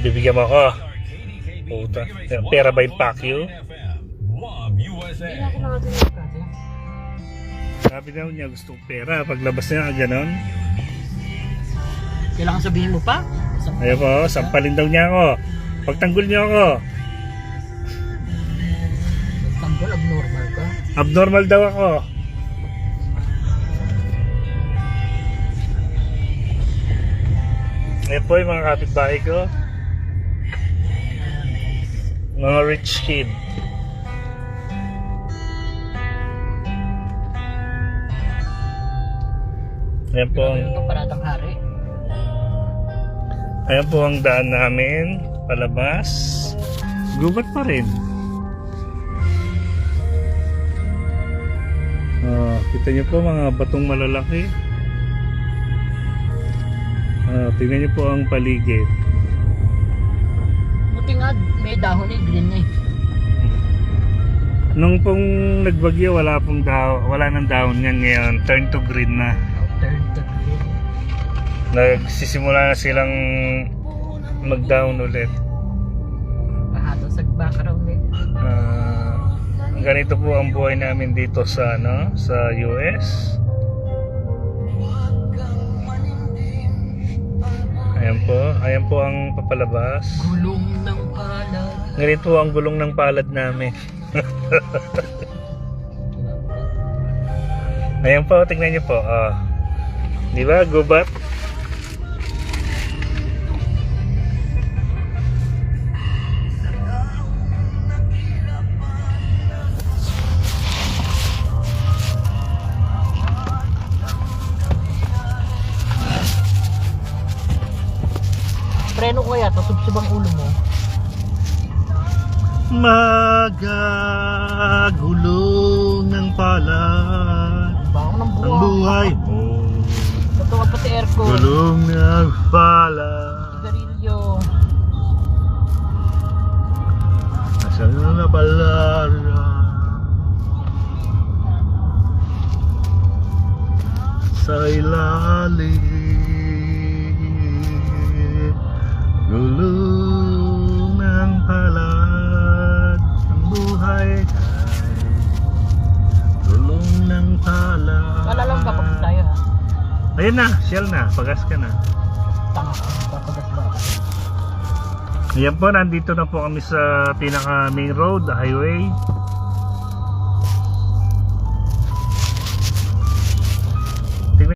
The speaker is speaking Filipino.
Bibigyan mo ako. Puta. Pera ba yung pakyo? Hindi na ako nakagalit kasi. Sabi daw niya gusto kong pera. Paglabas niya, ganon. Kailangan sabihin mo pa? Ayun po, sampalin daw niya ako. Pagtanggol niyo ako. Tanggol, abnormal ka. Abnormal daw ako. Ayun po yung mga kapitbahay ko. Mga rich kid. Ayan po ang, Ito paratang hari. ayan po ang daan namin. Palabas. Gubat pa rin. Kita niyo po mga batong malalaki. Tingnan niyo po ang paligid. Buti nga, may dahon eh, green eh. Nung pong nagbagyo, wala nang dahon yan ngayon. Turn to green na. Turn to green. Nagsisimula na silang mag-down ulit. Pahato sa background eh. Ganito po ang buhay namin dito sa sa US. Ayan po ang papalabas. Gulong ng palad. Ganito ang gulong ng palad namin. Ayan po, tingnan niyo po. Di ba, gubat? Preno ko yata, subsub ang ulo mo. Magagulong ng palad Bako ng ang buwan. buhay mo. Totoo ka pati aircon. Gulong ng palad. Garilyo. Nasaan na palada sa ilalim. Gulong ng palad ang buhay ay gulong ng palad. Malalang ka pag tayo ha. Ayun na, shell na, pagas ka na. Tanga ka, papagas ba ka? Ayan po, nandito na po kami sa pinaka main road, the highway.